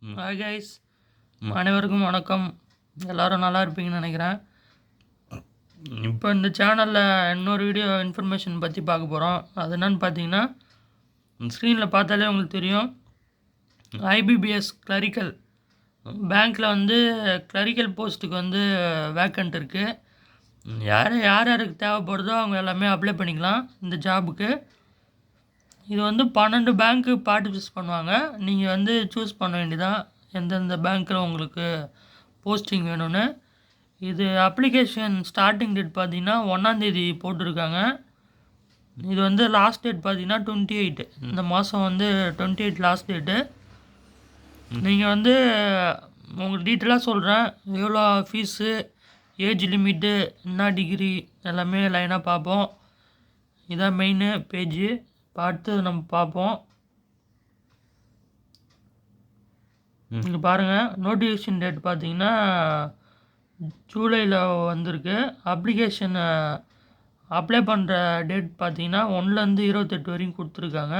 Hi guys, அனைவருக்கும் வணக்கம். எல்லோரும் நல்லா இருப்பீங்கன்னு நினைக்கிறேன். இப்போ இந்த சேனலில் இன்னொரு வீடியோ இன்ஃபர்மேஷன் பற்றி பார்க்க போகிறோம். அது என்னென்னு பார்த்தீங்கன்னா, ஸ்க்ரீனில் பார்த்தாலே உங்களுக்கு தெரியும். ஐபிபிஎஸ் கிளரிக்கல் பேங்க்கில் வந்து கிளரிக்கல் போஸ்ட்டுக்கு வந்து வேக்கண்ட் இருக்குது. யார் யாருக்கு தேவைப்படுதோ அவங்க எல்லாமே அப்ளை பண்ணிக்கலாம் இந்த ஜாபுக்கு. இது வந்து 12 பேங்க்கு பார்ட்டிசிபேட் பண்ணுவாங்க. நீங்கள் வந்து சூஸ் பண்ண வேண்டியதான் எந்தெந்த பேங்க்கில் உங்களுக்கு போஸ்டிங் வேணும்னு. இது அப்ளிகேஷன் ஸ்டார்டிங் டேட் பார்த்தீங்கன்னா 1ஆம் தேதி போட்டிருக்காங்க. இது வந்து லாஸ்ட் டேட் பார்த்தீங்கன்னா 28. இந்த மாதம் வந்து 28 லாஸ்ட் டேட்டு. நீங்கள் வந்து உங்களுக்கு டீட்டெயிலாக சொல்கிறேன். எவ்வளோ ஃபீஸு, ஏஜ் லிமிட்டு, என்ன டிகிரி எல்லாமே லைனாக பார்ப்போம். இதான் மெயின் பேஜு. பார்த்து நம்ம பார்ப்போம். இங்கே பாருங்கள், நோட்டிஃபிகேஷன் டேட் பார்த்தீங்கன்னா ஜூலையில் வந்திருக்கு. அப்ளிகேஷன் அப்ளை பண்ணுற டேட் பார்த்தீங்கன்னா 1லேருந்து 28 வரைக்கும் கொடுத்துருக்காங்க.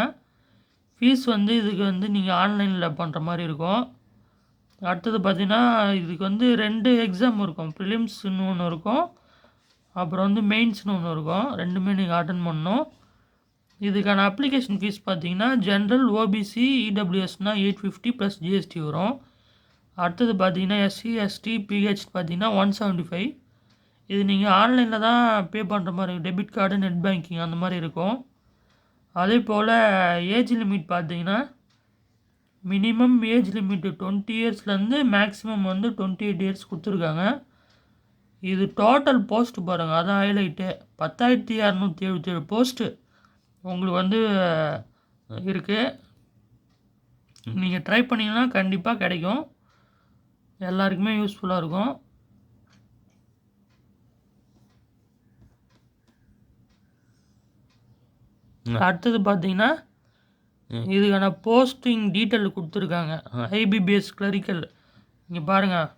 ஃபீஸ் வந்து இதுக்கு வந்து நீங்கள் ஆன்லைனில் பண்ணுற மாதிரி இருக்கும். அடுத்தது பார்த்தீங்கன்னா இதுக்கு வந்து 2 எக்ஸாம் இருக்கும். ப்ரிலிம்ஸ்னு ஒன்று இருக்கும், அப்புறம் வந்து மெயின்ஸ்னு ஒன்று இருக்கும். ரெண்டுமே நீங்கள் அட்டன் பண்ணணும். இதுக்கான அப்ளிகேஷன் ஃபீஸ் பார்த்தீங்கன்னா ஜென்ரல், ஓபிசி, இடபிள்யூஎஸ்னால் 850 ப்ளஸ் ஜிஎஸ்டி வரும். அடுத்தது பார்த்தீங்கன்னா எஸ்சி, எஸ்டி, பிஹெச் பார்த்தீங்கன்னா 175. இது நீங்கள் ஆன்லைனில் தான் பே பண்ணுற மாதிரி இருக்கும். டெபிட் கார்டு, நெட் பேங்கிங் அந்த மாதிரி இருக்கும். அதே போல் ஏஜ் லிமிட் பார்த்தீங்கன்னா மினிமம் ஏஜ் லிமிட்டு 20 இயர்ஸ்லேருந்து மேக்ஸிமம் வந்து 28 இயர்ஸ் கொடுத்துருக்காங்க. இது டோட்டல் போஸ்ட்டு பாருங்கள், அதான் ஹைலைட்டு. 10,677 போஸ்ட்டு உங்களுக்கு வந்து இருக்குது. நீங்கள் ட்ரை பண்ணிங்கன்னா கண்டிப்பாக கிடைக்கும். எல்லாருக்குமே யூஸ்ஃபுல்லாக இருக்கும். அடுத்தது பார்த்தீங்கன்னா இதுக்கான போஸ்டிங் டீட்டெயில் கொடுத்துருக்காங்க. ஐபிபிஎஸ் கிளரிக்கல் இங்கே பாருங்கள்.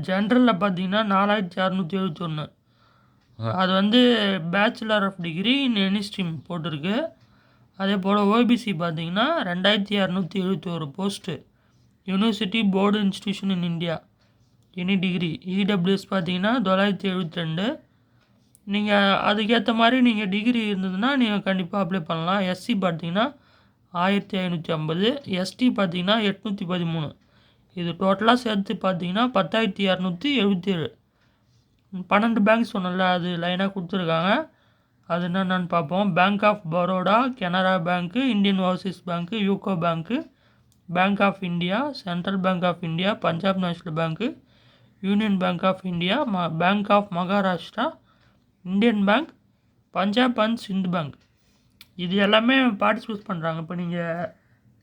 ஜென்ரலில் பார்த்தீங்கன்னா 4,671. அது வந்து bachelor of degree in any stream போட்டிருக்கு. அதே போல் ஓபிசி பார்த்தீங்கன்னா 2,671 post. University board institution in India any degree. EWS பார்த்தீங்கன்னா 972. நீங்கள் அதுக்கேற்ற மாதிரி நீங்கள் டிகிரி இருந்ததுன்னா நீங்கள் கண்டிப்பாக அப்ளை பண்ணலாம். எஸ்சி பார்த்தீங்கன்னா 1,550. எஸ்டி பார்த்தீங்கன்னா 813. இது டோட்டலாக சேர்த்து பார்த்தீங்கன்னா 10,677. 12 பேங்க் சொன்னல, அது லைனாக கொடுத்துருக்காங்க. அது என்னென்னு பார்ப்போம். Bank of Baroda, Canara bank, Indian overseas bank, UCO bank, bank of India, central bank of India, Punjab national bank, union bank of India, bank of Maharashtra, Indian bank, Punjab and Sindh bank. இது எல்லாமே பார்ட்டிசிபேட் பண்ணுறாங்க. இப்போ நீங்கள்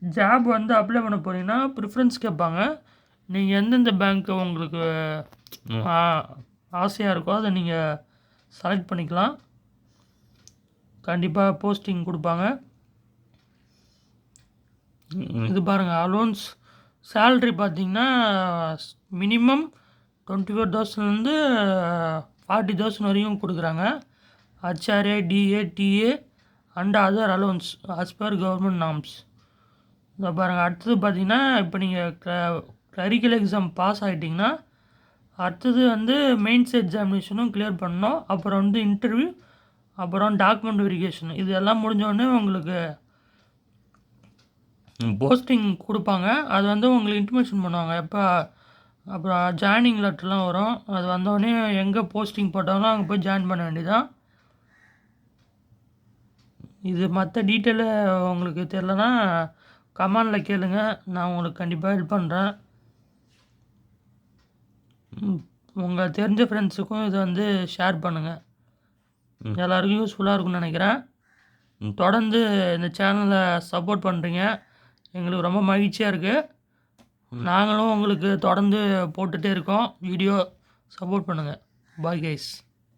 ஜாப் வந்து அப்ளை பண்ண போகிறீங்கன்னா ப்ரிஃபரன்ஸ் கேட்பாங்க. நீங்கள் எந்தெந்த பேங்க்கு உங்களுக்கு ஆசையாக இருக்கோ அதை நீங்கள் செலக்ட் பண்ணிக்கலாம். கண்டிப்பாக போஸ்டிங் கொடுப்பாங்க. இது பாருங்கள், அலோன்ஸ் சேல்ரி பார்த்தீங்கன்னா மினிமம் 24,000லேருந்து 40,000 வரையும் கொடுக்குறாங்க. HRA, DA, DA and other allowance as per government norms. இதை பாருங்கள். அடுத்தது பார்த்தீங்கன்னா இப்போ நீங்கள் கிளரிக்கல் எக்ஸாம் பாஸ் ஆகிட்டிங்கன்னா அடுத்தது வந்து மெயின்ஸ் எக்ஸாமினேஷனும் கிளியர் பண்ணணும். அப்புறம் வந்து இன்டர்வியூ, அப்புறம் டாக்குமெண்ட் வெரிஃபிகேஷன். இது எல்லாம் முடிஞ்சோடனே உங்களுக்கு போஸ்டிங் கொடுப்பாங்க. அது வந்து உங்களுக்கு இன்டிமேஷன் பண்ணுவாங்க எப்போ. அப்புறம் ஜாயினிங் லெட்டர்லாம் வரும். அது வந்தோடனே எங்கே போஸ்டிங் போட்டாலும் அங்கே போய் ஜாயின் பண்ண வேண்டியதான். இது மற்ற டீட்டெயிலு உங்களுக்கு தெரிலனா கமெண்டில் கேளுங்க, நான் உங்களுக்கு கண்டிப்பாக ஹெல்ப் பண்ணுறேன். உங்கள் தெரிஞ்ச ஃப்ரெண்ட்ஸுக்கும் இதை வந்து ஷேர் பண்ணுங்கள். எல்லாருக்கும் யூஸ்ஃபுல்லாக இருக்கும்னு நினைக்கிறேன். தொடர்ந்து இந்த சேனலை சப்போர்ட் பண்ணுறீங்க, எங்களுக்கு ரொம்ப மகிழ்ச்சியாக இருக்குது. நாங்களும் உங்களுக்கு தொடர்ந்து போட்டுகிட்டே இருக்கோம் வீடியோ. சப்போர்ட் பண்ணுங்கள். Bye guys.